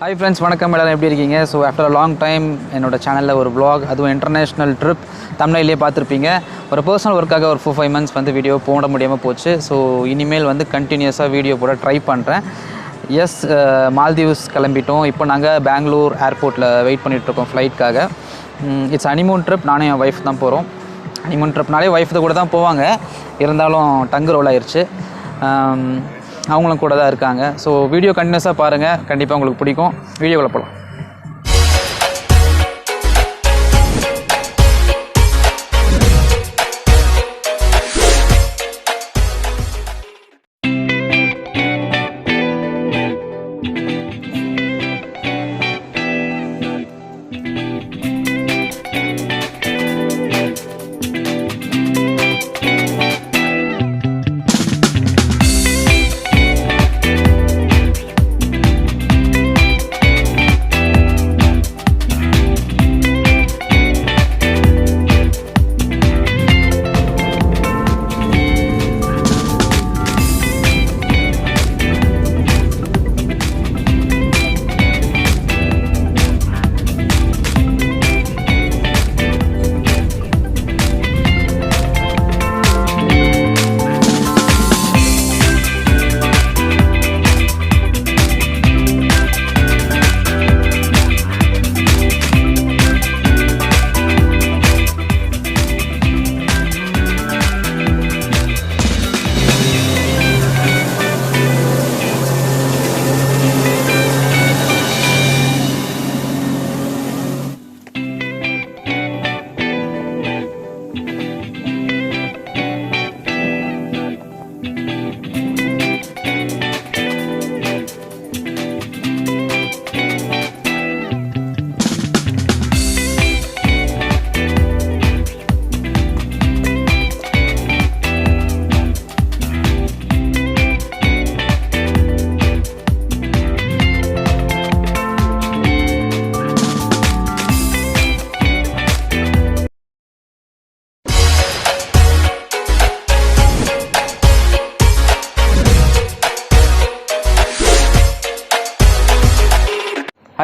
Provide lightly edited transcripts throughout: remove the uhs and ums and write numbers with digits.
Hi friends, வணக்கம் எல்லாரும் எப்படி இருக்கீங்க? So after a long time என்னோட சேனலில் ஒரு vlog, அதுவும் இன்டர்நேஷ்னல் ட்ரிப் தமிழ்லேயே பார்த்துருப்பீங்க. ஒரு பர்சனல் ஒர்க்காக ஒரு 4-5 months வந்து வீடியோ போட முடியாமல் போச்சு. ஸோ இனிமேல் வந்து கண்டினியூஸாக வீடியோ போட ட்ரை பண்ணுறேன். எஸ், மால்தீவ்ஸ் கிளம்பிட்டோம். இப்போ நாங்கள் பெங்களூர் ஏர்போர்ட்டில் வெயிட் பண்ணிகிட்ருக்கோம் ஃப்ளைட்காக. It's honeymoon trip. நானும் என் ஒய்ஃப் தான் போகிறோம். ஹனிமூன் ட்ரிப்னாலே ஒய்ஃப் கூட தான் போவாங்க, இருந்தாலும் டங்கு ரோல் ஆயிடுச்சு. அவங்களும் கூட தான் இருக்காங்க. ஸோ வீடியோ கண்டினியூஸாக பாருங்கள், கண்டிப்பாக உங்களுக்கு பிடிக்கும். வீடியோக்குள்ள போகலாம்.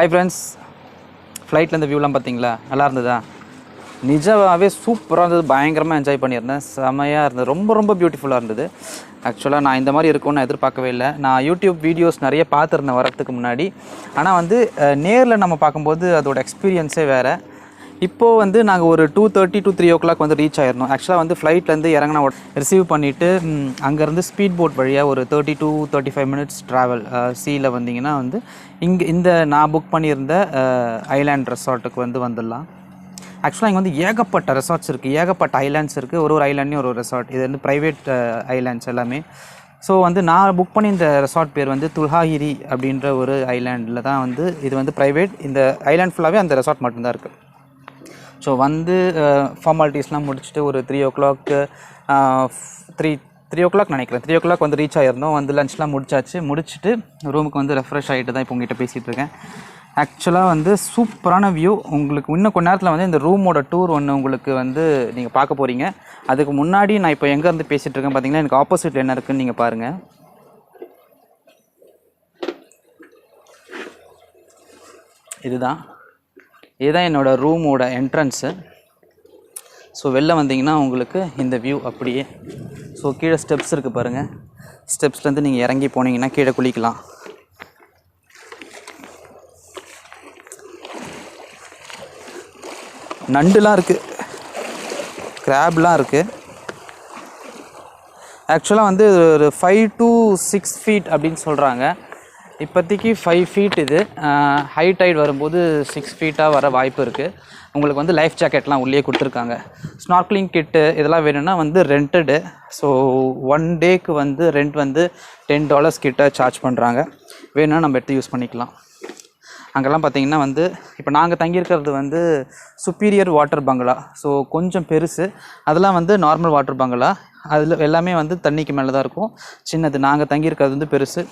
ஹாய் ஃப்ரெண்ட்ஸ், ஃப்ளைட்டில் இந்த வியூலாம் பார்த்தீங்களா? நல்லா இருந்ததா? நிஜமாகவே சூப்பராக இருந்தது. பயங்கரமாக என்ஜாய் பண்ணியிருந்தேன். செமையாக இருந்தது. ரொம்ப ரொம்ப பியூட்டிஃபுல்லாக இருந்தது. ஆக்சுவலாக நான் இந்த மாதிரி இருக்கும்னு எதிர்பார்க்கவே இல்லை. நான் யூடியூப் வீடியோஸ் நிறைய பார்த்துருந்தேன் வரத்துக்கு முன்னாடி. ஆனால் வந்து நேரில் நம்ம பார்க்கும்போது அதோட எக்ஸ்பீரியன்ஸே வேறு. இப்போது வந்து நாங்கள் ஒரு 2:30 to 3 o'clock வந்து ரீச் ஆகிருந்தோம். ஆக்சுவலாக வந்து ஃப்ளைட்லேருந்து இறங்கின ரிசீவ் பண்ணிவிட்டு அங்கேருந்து ஸ்பீட் போட் வழியாக ஒரு 30 to 35 minutes ட்ராவல் சீயில் வந்தீங்கன்னா வந்து இந்த நான் புக் பண்ணியிருந்த ஐலாண்ட் ரெசார்ட்டுக்கு வந்துடலாம். ஆக்சுவலாக இங்கே வந்து ஏகப்பட்ட ரெசார்ட்ஸ் இருக்குது, ஏகப்பட்ட ஐலாண்ட்ஸ் இருக்குது. ஒரு ஐலாண்ட்லேயும் ஒரு ரெசார்ட். இது வந்து ப்ரைவேட் ஐலாண்ட்ஸ் எல்லாமே. ஸோ வந்து நான் புக் பண்ணி இந்த ரெசார்ட் பேர் வந்து துல்ஹாகிரி அப்படின்ற ஒரு ஐலாண்டில் தான் வந்து இது வந்து ப்ரைவேட். இந்த ஐலாண்ட் ஃபுல்லாகவே அந்த ரெசார்ட் மட்டும்தான் இருக்குது. ஸோ வந்து ஃபார்மாலிட்டிஸ்லாம் முடிச்சுட்டு ஒரு 3 o'clock 3 o'clock நினைக்கிறேன் 3 o'clock வந்து ரீச் ஆகிருந்தோம். வந்து லஞ்ச்லாம் முடிச்சுட்டு ரூமுக்கு வந்து ரெஃப்ரெஷ் ஆகிட்டு தான் இப்போ உங்கள்கிட்ட பேசிகிட்டு இருக்கேன். ஆக்சுவலாக வந்து சூப்பரான வியூ. உங்களுக்கு இன்னும் கொஞ்ச நேரத்தில் வந்து இந்த ரூமோட டூர் ஒன்று உங்களுக்கு வந்து நீங்கள் பார்க்க போகிறீங்க. அதுக்கு முன்னாடி நான் இப்போ எங்கேருந்து பேசிகிட்டு இருக்கேன் பார்த்தீங்கன்னா, எனக்கு ஆப்போசிட்டில் என்ன இருக்குதுன்னு நீங்கள் பாருங்கள். இதுதான் என்னோடய ரூமோட என்ட்ரன்ஸு. ஸோ வெளில வந்தீங்கன்னா உங்களுக்கு இந்த வியூ அப்படியே. ஸோ கீழே ஸ்டெப்ஸ் இருக்குது பாருங்கள். ஸ்டெப்ஸ்லேருந்து நீங்கள் இறங்கி போனீங்கன்னா கீழே குளிக்கலாம். நண்டுலாம் இருக்குது, கிராப்லாம் இருக்குது. ஆக்சுவலாக வந்து ஒரு 5 to 6 feet அப்படின்னு சொல்கிறாங்க. இப்போதைக்கு 5 feet. இது ஹை டைட் வரும்போது 6 feet வர வாய்ப்பு இருக்குது. உங்களுக்கு வந்து லைஃப் ஜாக்கெட்லாம் உள்ளே கொடுத்துருக்காங்க. ஸ்நார்க்லிங் கிட்டு இதெல்லாம் வேணும்னா வந்து ரெண்டடு. ஸோ 1 டேக்கு வந்து ரெண்ட் வந்து $10 கிட்ட சார்ஜ் பண்ணுறாங்க. வேணும்னா நம்ம எடுத்து யூஸ் பண்ணிக்கலாம். அங்கெல்லாம் பார்த்திங்கன்னா வந்து இப்போ நாங்கள் தங்கியிருக்கிறது வந்து சுப்பீரியர் வாட்டர் பங்களா. ஸோ கொஞ்சம் பெருசு. அதெல்லாம் வந்து நார்மல் வாட்டர் பங்களா. அதில் எல்லாமே வந்து தண்ணிக்கு மேலே தான் இருக்கும். சின்னது நாங்கள் தங்கியிருக்கிறது வந்து பெருசு.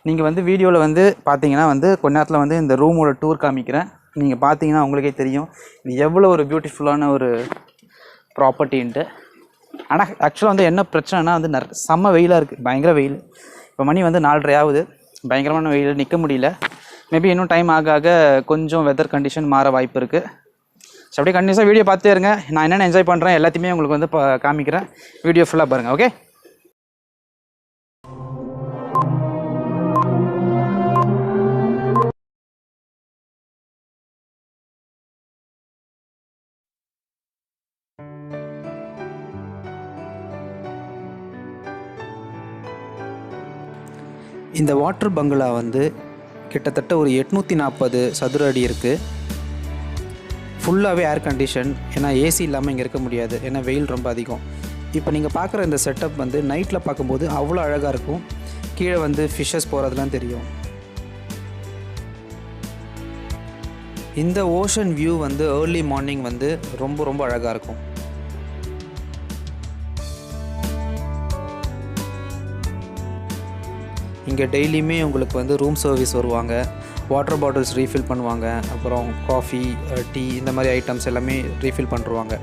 நீங்கள் வந்து வீடியோவில் வந்து பார்த்தீங்கன்னா வந்து கொஞ்ச நேரத்தில் வந்து இந்த ரூமோட டூர் காமிக்கிறேன். நீங்கள் பார்த்தீங்கன்னா உங்களுக்கே தெரியும் இது எவ்வளோ ஒரு பியூட்டிஃபுல்லான ஒரு ப்ராப்பர்ட்டின்ட்டு. ஆனால் ஆக்சுவலாக வந்து என்ன பிரச்சனைனா வந்து செம்ம வெயிலாக இருக்குது, பயங்கர வெயில். இப்போ மணி வந்து 4:30 ஆகுது. பயங்கரமான வெயில், நிற்க முடியல. மேபி இன்னும் டைம் ஆக ஆக கொஞ்சம் வெதர் கண்டிஷன் மாற வாய்ப்பு இருக்குது. ஸோ அப்படியே கண்டினியூஸாக வீடியோ பார்த்தே இருங்க. நான் என்னென்ன என்ஜாய் பண்ணுறேன் எல்லாத்தையுமே உங்களுக்கு வந்து காமிக்கிறேன். வீடியோ ஃபுல்லாக பாருங்கள். ஓகே. இந்த வாட்டர் பங்களா வந்து கிட்டத்தட்ட ஒரு 840 சதுர அடி இருக்குது. ஃபுல்லாகவே ஏர் கண்டிஷன். ஏன்னா ஏசி இல்லாமல் இங்கே இருக்க முடியாது, ஏன்னா வெயில் ரொம்ப அதிகம். இப்போ நீங்கள் பார்க்குற இந்த செட்டப் வந்து நைட்டில் பார்க்கும்போது அவ்வளோ அழகாக இருக்கும். கீழே வந்து ஃபிஷ்ஷஸ் போகிறதுலாம் தெரியும். இந்த ஓஷன் வியூ வந்து ஏர்லி மார்னிங் வந்து ரொம்ப ரொம்ப அழகாக இருக்கும். இங்கே டெய்லியுமே உங்களுக்கு வந்து ரூம் சர்வீஸ் வருவாங்க, வாட்டர் பாட்டில்ஸ் ரீஃபில் பண்ணுவாங்க, அப்புறம் காஃபி, டீ இந்த மாதிரி ஐட்டம்ஸ் எல்லாமே ரீஃபில் பண்ணுவாங்க.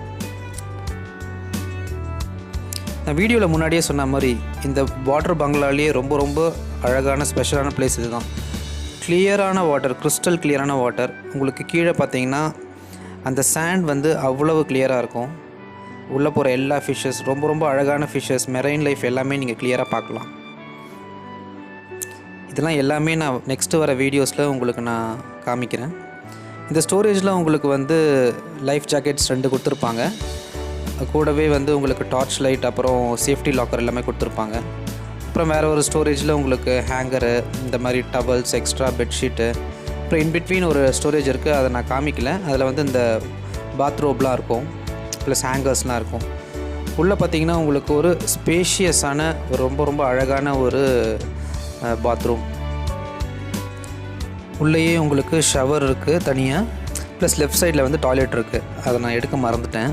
நான் வீடியோவில் முன்னாடியே சொன்ன மாதிரி இந்த வாட்டர் பங்களாலேயே ரொம்ப ரொம்ப அழகான ஸ்பெஷலான பிளேஸ் இது தான். கிளியரான வாட்டர், கிறிஸ்டல் கிளியரான வாட்டர். உங்களுக்கு கீழே பார்த்தீங்கன்னா அந்த சாண்ட் வந்து அவ்வளவு கிளியராக இருக்கும். உள்ளே போகிற எல்லா ஃபிஷ்ஷஸ், ரொம்ப ரொம்ப அழகான ஃபிஷ்ஷஸ், மெரைன் லைஃப் எல்லாமே நீங்கள் கிளியராக பார்க்கலாம். இதெல்லாம் எல்லாமே நான் நெக்ஸ்ட்டு வர வீடியோஸில் உங்களுக்கு நான் காமிக்கிறேன். இந்த ஸ்டோரேஜில் உங்களுக்கு வந்து லைஃப் ஜாக்கெட்ஸ் 2 கொடுத்துருப்பாங்க. கூடவே வந்து உங்களுக்கு டார்ச் லைட், அப்புறம் சேஃப்டி லாக்கர் எல்லாமே கொடுத்துருப்பாங்க. அப்புறம் வேறு ஒரு ஸ்டோரேஜில் உங்களுக்கு ஹேங்கரு, இந்த மாதிரி டவல்ஸ், எக்ஸ்ட்ரா பெட்ஷீட்டு, அப்புறம் இன்பிட்வீன் ஒரு ஸ்டோரேஜ் இருக்குது, அதை நான் காமிக்கல. அதில் வந்து இந்த பாத்ரோப்லாம் இருக்கும், ப்ளஸ் ஹேங்கர்ஸ்லாம் இருக்கும். உள்ளே பார்த்திங்கன்னா உங்களுக்கு ஒரு ஸ்பேஷியஸான ரொம்ப ரொம்ப அழகான ஒரு பாத்ரூம். உள்ளேயே உங்களுக்கு ஷவர் இருக்குது தனியாக, ப்ளஸ் லெஃப்ட் சைடில் வந்து டாய்லெட் இருக்குது. அதை நான் எடுக்க மறந்துட்டேன்.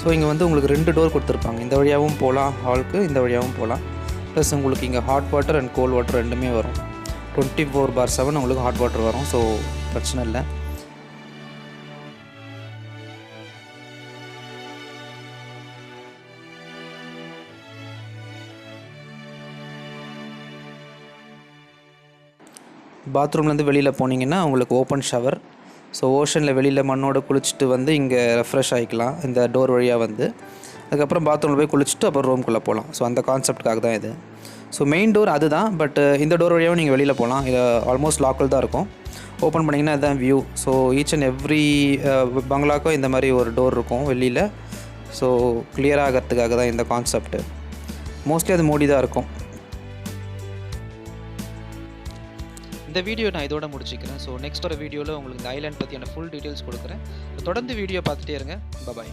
ஸோ இங்கே வந்து உங்களுக்கு 2 டோர் கொடுத்துருப்பாங்க. இந்த வழியாகவும் போகலாம் ஹாலுக்கு, இந்த வழியாகவும் போகலாம். ப்ளஸ் உங்களுக்கு இங்கே hot water and cold water ரெண்டுமே வரும். 24/7 உங்களுக்கு ஹாட் வாட்டர் வரும். ஸோ பிரச்சனை இல்லை. பாத்ரூம்லேருந்து வெளியில் போனீங்கன்னா உங்களுக்கு ஓப்பன் ஷவர். ஸோ ஓஷனில் வெளியில் மண்ணோடு குளிச்சுட்டு வந்து இங்கே ரெஃப்ரெஷ் ஆகிக்கலாம் இந்த டோர் வழியாக வந்து. அதுக்கப்புறம் பாத்ரூமில் போய் குளிச்சுட்டு அப்புறம் ரூம்குள்ளே போகலாம். ஸோ அந்த கான்செப்டுக்காக தான் இது. ஸோ மெயின் டோர் அதுதான், பட் இந்த டோர் வழியாகவும் நீங்கள் வெளியில் போகலாம். இது ஆல்மோஸ்ட் லாக்கில் தான் இருக்கும். ஓப்பன் பண்ணிங்கன்னா அதுதான் view. So each and every பங்களாக்கும் இந்த மாதிரி ஒரு டோர் இருக்கும் வெளியில். ஸோ கிளியர் ஆகிறதுக்காக தான் இந்த கான்செப்ட்டு. மோஸ்ட்லி அது மூடி தான் இருக்கும். இந்த வீடியோ நான் இதோட முடிச்சுக்கிறேன். ஸோ நெக்ஸ்ட் ஒரு வீடியோவில் உங்களுக்கு இந்த ஐலாண்ட் பற்றியான ஃபுல் டீட்டெயில்ஸ் கொடுக்குறேன். தொடர்ந்து வீடியோ பார்த்துட்டே இருங்க. பாய்.